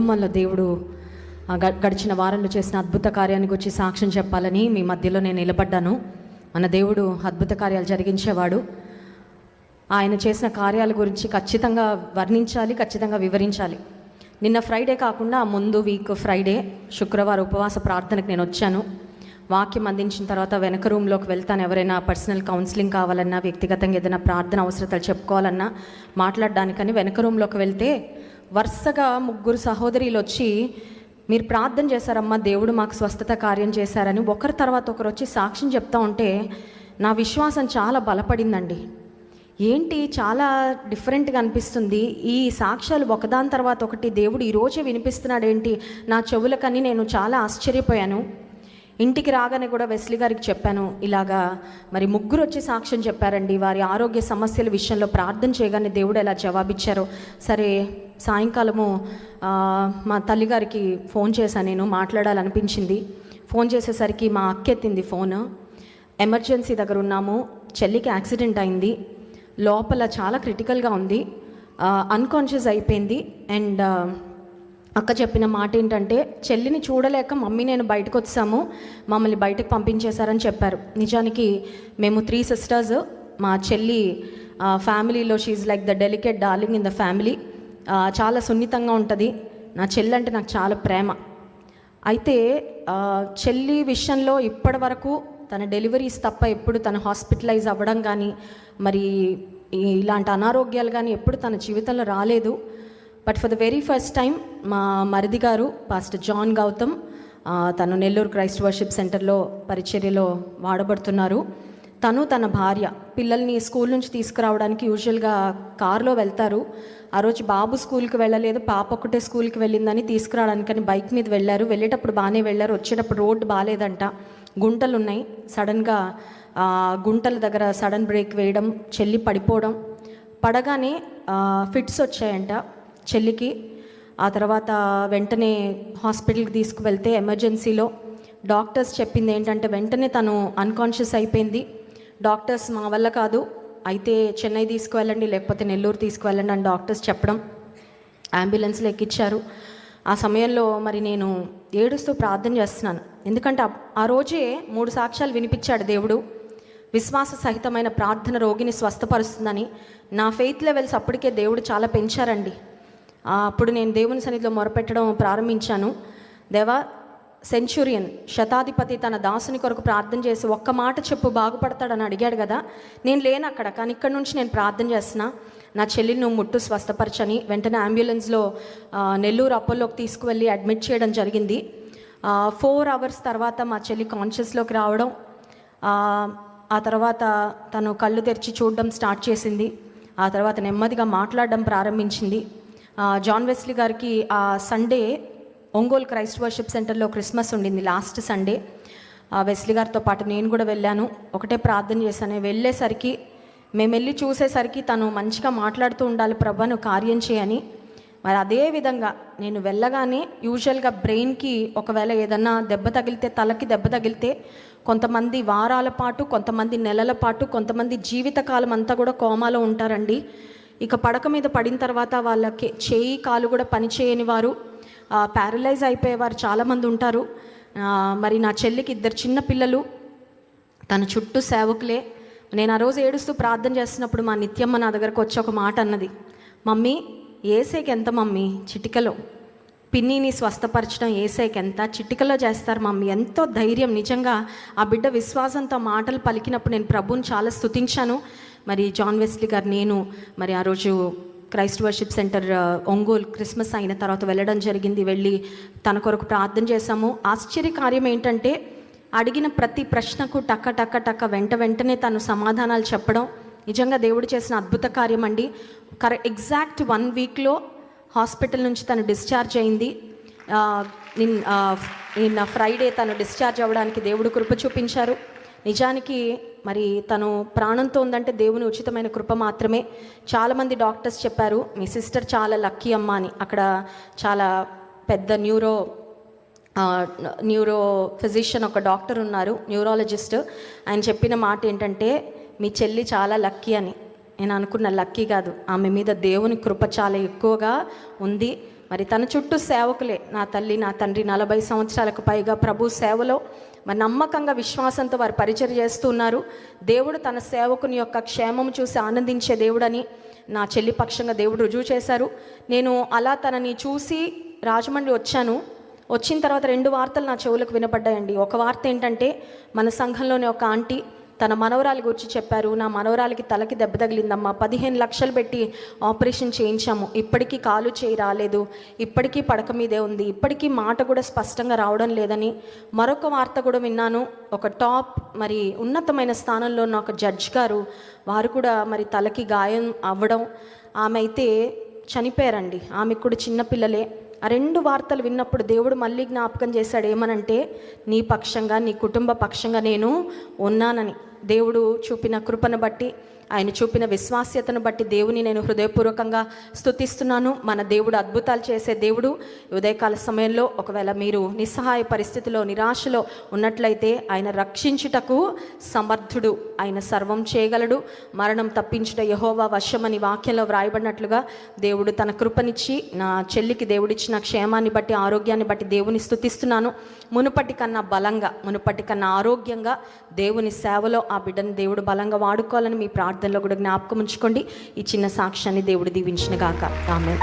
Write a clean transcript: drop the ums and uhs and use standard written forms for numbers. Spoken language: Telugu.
కుటుంబంలో దేవుడు గడిచిన వారంలో చేసిన అద్భుత కార్యానికి వచ్చి సాక్ష్యం చెప్పాలని మీ మధ్యలో నేను నిలబడ్డాను. మన దేవుడు అద్భుత కార్యాలు జరిగించేవాడు. ఆయన చేసిన కార్యాల గురించి ఖచ్చితంగా వర్ణించాలి, ఖచ్చితంగా వివరించాలి. నిన్న ఫ్రైడే కాకుండా ముందు వీక్ ఫ్రైడే శుక్రవారం ఉపవాస ప్రార్థనకు నేను వచ్చాను. వాక్యం అందించిన తర్వాత వెనక రూమ్లోకి వెళ్తాను. ఎవరైనా పర్సనల్ కౌన్సిలింగ్ కావాలన్నా, వ్యక్తిగతంగా ఏదైనా ప్రార్థన అవసరతలు చెప్పుకోవాలన్నా మాట్లాడడానికని వెనక రూమ్లోకి వెళ్తే వరుసగా 3 సహోదరులు వచ్చి, మీరు ప్రార్థన చేశారమ్మా, దేవుడు మాకు స్వస్థత కార్యం చేశారని ఒకరి తర్వాత ఒకరు వచ్చి సాక్ష్యం చెప్తా ఉంటే నా విశ్వాసం చాలా బలపడిందండి. ఏంటి చాలా డిఫరెంట్గా అనిపిస్తుంది. ఈ సాక్ష్యాలు ఒకదాని తర్వాత ఒకటి దేవుడు ఈరోజే వినిపిస్తున్నాడు ఏంటి నా చెవులకని నేను చాలా ఆశ్చర్యపోయాను. ఇంటికి రాగానే కూడా వెస్లీ గారికి చెప్పాను, ఇలాగా మరి 3 వచ్చి సాక్ష్యం చెప్పారండి. వారి ఆరోగ్య సమస్యల విషయంలో ప్రార్థన చేయగానే దేవుడు ఎలా జవాబిచ్చారో. సరే సాయంకాలము మా తల్లిగారికి ఫోన్ చేశాను, నేను మాట్లాడాలనిపించింది. ఫోన్ చేసేసరికి మా అక్క ఎత్తింది ఫోన్. ఎమర్జెన్సీ దగ్గర ఉన్నాము, చెల్లికి యాక్సిడెంట్ అయింది, లోపల చాలా క్రిటికల్గా ఉంది, అన్కాన్షియస్ అయిపోయింది. అండ్ అక్క చెప్పిన మాట ఏంటంటే, చెల్లిని చూడలేక మమ్మీ నేను బయటకు వచ్చాము, మమ్మల్ని బయటకు పంపించేశారని చెప్పారు. నిజానికి మేము 3 సిస్టర్స్. మా చెల్లి ఫ్యామిలీలో she like the delicate darling in the family. చాలా సున్నితంగా ఉంటుంది. నా చెల్లి అంటే నాకు చాలా ప్రేమ. అయితే చెల్లి విషయంలో ఇప్పటి వరకు తన డెలివరీస్ తప్ప ఎప్పుడు తను హాస్పిటలైజ్ అవ్వడం కానీ, మరి ఇలాంటి అనారోగ్యాలు కానీ ఎప్పుడు తన జీవితంలో రాలేదు. But for the very first time మా మరిది గారు పాస్టర్ జాన్ గౌతమ్, తను నెల్లూరు క్రైస్ట్ వర్షిప్ సెంటర్లో పరిచర్యలో వాడబడుతున్నారు. తను తన భార్య పిల్లల్ని స్కూల్ నుంచి తీసుకురావడానికి యూజువల్గా కారులో వెళ్తారు. ఆ రోజు బాబు స్కూల్కి వెళ్ళలేదు, పాప ఒకటే స్కూల్కి వెళ్ళిందని తీసుకురావడానికని బైక్ మీద వెళ్ళారు. వెళ్ళేటప్పుడు బాగానే వెళ్ళారు, వచ్చేటప్పుడు రోడ్డు బాగాలేదంట, గుంటలు ఉన్నాయి. సడన్గా గుంటల దగ్గర సడన్ బ్రేక్ వేయడం, చెల్లి పడిపోవడం, పడగానే ఫిట్స్ వచ్చాయంట చెల్లికి. ఆ తర్వాత వెంటనే హాస్పిటల్కి తీసుకువెళ్తే ఎమర్జెన్సీలో డాక్టర్స్ చెప్పింది ఏంటంటే వెంటనే తను అన్కాన్షియస్ అయిపోయింది. డాక్టర్స్ మా వల్ల కాదు, అయితే చెన్నై తీసుకువెళ్ళండి లేకపోతే నెల్లూరు తీసుకువెళ్ళండి అని డాక్టర్స్ చెప్పడం, అంబులెన్స్లో ఎక్కించారు. ఆ సమయంలో మరి నేను ఏడుస్తూ ప్రార్థన చేస్తున్నాను. ఎందుకంటే ఆ రోజే 3 సాక్ష్యాలు వినిపించాడు దేవుడు. విశ్వాస సహితమైన ప్రార్థన రోగిని స్వస్థపరుస్తుందని. నా ఫెయిత్ లెవెల్స్ అప్పటికే దేవుడు చాలా పెంచారండి. అప్పుడు నేను దేవుని సన్నిధిలో మొరపెట్టడం ప్రారంభించాను. దేవా, సెంచురియన్ శతాధిపతి తన దాసుని కొరకు ప్రార్థన చేసి ఒక్క మాట చెప్పు బాగుపడతాడని అడిగాడు కదా, నేను లేను అక్కడ, కానీ ఇక్కడ నుంచి నేను ప్రార్థన చేస్తున్నా, నా చెల్లిని నువ్వు ముట్టు స్వస్థపరచని. వెంటనే అంబులెన్స్లో నెల్లూరు అపోలోకి తీసుకువెళ్ళి అడ్మిట్ చేయడం జరిగింది. 4 అవర్స్ తర్వాత మా చెల్లి కాన్షియస్లోకి రావడం, ఆ తర్వాత తను కళ్ళు తెరిచి చూడడం స్టార్ట్ చేసింది. ఆ తర్వాత నెమ్మదిగా మాట్లాడడం ప్రారంభించింది. జాన్ వెస్లీ గారికి ఆ సండే ఒంగోలు క్రైస్ట్ వర్షిప్ సెంటర్లో క్రిస్మస్ ఉండింది, లాస్ట్ సండే. వెస్లీ గారితో పాటు నేను కూడా వెళ్ళాను. ఒకటే ప్రార్థన చేశాను. వెళ్ళేసరికి మేము వెళ్ళి చూసేసరికి తను మంచిగా మాట్లాడుతూ ఉండాలి, ప్రభా నువ్వు కార్యం చేయని. మరి అదే విధంగా నేను వెళ్ళగానే యూజువల్గా బ్రెయిన్కి ఒకవేళ ఏదన్నా దెబ్బ తగిలితే, తలకి దెబ్బ తగిలితే కొంతమంది వారాల పాటు, కొంతమంది నెలల పాటు, కొంతమంది జీవితకాలం అంతా కూడా కోమాలో ఉంటారండి. ఇక పడక మీద పడిన తర్వాత వాళ్ళకి చేయి కాలు కూడా పనిచేయని వారు, ప్యారలైజ్ అయిపోయేవారు చాలామంది ఉంటారు. మరి నా చెల్లికి 2 చిన్న పిల్లలు, తన చుట్టూ సేవకులే. నేను ఆ రోజు ఏడుస్తూ ప్రార్థన చేస్తున్నప్పుడు మా నిత్యమ్మ నా దగ్గరకు వచ్చి ఒక మాట అన్నది, మమ్మీ ఏసేకి ఎంత మమ్మీ చిటికలో, పిన్నిని స్వస్థపరచడం ఏసేకి ఎంత చిటికలో చేస్తారు మమ్మీ. ఎంతో ధైర్యం. నిజంగా ఆ బిడ్డ విశ్వాసంతో మాటలు పలికినప్పుడు నేను ప్రభువుని చాలా స్తుతించాను. మరి జాన్ వెస్లీ గారు నేను మరి ఆ రోజు Christ worship centre Ongole Christmas అయిన తర్వాత వెళ్ళడం జరిగింది. వెళ్ళి తన కొరకు ప్రార్థన చేశాము. ఆశ్చర్యకార్యం ఏంటంటే అడిగిన ప్రతి ప్రశ్నకు టక్క టక్క టక్క వెంటనే తను సమాధానాలు చెప్పడం నిజంగా దేవుడు చేసిన అద్భుత కార్యం అండి. ఎగ్జాక్ట్ 1 వీక్లో హాస్పిటల్ నుంచి తను డిశ్చార్జ్ అయింది. నిన్న ఫ్రైడే తను డిశ్చార్జ్ అవ్వడానికి దేవుడు కృప చూపించారు. నిజానికి మరి తను ప్రాణంతో ఉందంటే దేవుని ఉచితమైన కృప మాత్రమే. చాలామంది డాక్టర్స్ చెప్పారు, మీ సిస్టర్ చాలా లక్కీ అమ్మ అని. అక్కడ చాలా పెద్ద న్యూరో ఫిజిషియన్ ఒక డాక్టర్ ఉన్నారు, న్యూరాలజిస్ట్. ఆయన చెప్పిన మాట ఏంటంటే మీ చెల్లి చాలా లక్కీ అని. నేను అనుకున్న లక్కీ కాదు, ఆమె మీద దేవుని కృప చాలా ఎక్కువగా ఉంది. మరి తన చుట్టూ సేవకులే, నా తల్లి నా తండ్రి 40 సంవత్సరాలకు పైగా ప్రభు సేవలో మరి నమ్మకంగా విశ్వాసంతో వారు పరిచర్య చేస్తున్నారు. దేవుడు తన సేవకుని యొక్క క్షేమం చూసి ఆనందించే దేవుడని నా చెల్లి పక్షంగా దేవుడు రుజువు చేశారు. నేను అలా తనని చూసి రాజమండ్రి వచ్చాను. వచ్చిన తర్వాత 2 వార్తలు నా చెవులకు వినపడ్డాయండి. ఒక వార్త ఏంటంటే, మన సంఘంలోనే ఒక ఆంటీ తన మనవరాలి గురించి చెప్పారు. నా మనవరాలికి తలకి దెబ్బ తగిలిందమ్మా, 15 లక్షలు పెట్టి ఆపరేషన్ చేయించాము, ఇప్పటికీ కాలు చేయి రాలేదు, ఇప్పటికీ పడక మీదే ఉంది, ఇప్పటికీ మాట కూడా స్పష్టంగా రావడం లేదని. మరొక వార్త కూడా విన్నాను. ఒక టాప్ మరి ఉన్నతమైన స్థానంలో ఉన్న ఒక జడ్జ్ గారు, వారు కూడా మరి తలకి గాయం అవ్వడం, ఆమె అయితే చనిపోయారండి. ఆమెకు కూడా చిన్నపిల్లలే. ఆ 2 వార్తలు విన్నప్పుడు దేవుడు మళ్ళీ జ్ఞాపకం చేశాడు. ఏమనంటే, నీ పక్షంగా నీ కుటుంబ పక్షంగా నేను ఉన్నానని. దేవుడు చూపిన కృపను బట్టి, ఆయన చూపిన విశ్వాస్యతను బట్టి దేవుని నేను హృదయపూర్వకంగా స్తుతిస్తున్నాను. మన దేవుడు అద్భుతాలు చేసే దేవుడు. ఉదయకాల సమయంలో ఒకవేళ మీరు నిస్సహాయ పరిస్థితిలో నిరాశలో ఉన్నట్లయితే ఆయన రక్షించుటకు సమర్థుడు, ఆయన సర్వం చేయగలడు. మరణం తప్పించుట యెహోవా వశమని వాక్యంలో వ్రాయబడినట్లుగా దేవుడు తన కృపనిచ్చి నా చెల్లికి దేవుడిచ్చిన క్షేమాన్ని బట్టి ఆరోగ్యాన్ని బట్టి దేవుని స్తుతిస్తున్నాను. మునుపటి కన్నా బలంగా, మునుపటి కన్నా ఆరోగ్యంగా దేవుని సేవలో ఆ బిడ్డను దేవుడు బలంగా వాడుకోవాలని మీ ప్రార్థనలో కూడా జ్ఞాపకం ఉంచుకోండి. ఈ చిన్న సాక్ష్యాన్ని దేవుడు దీవించిన గాక. ఆమేన్.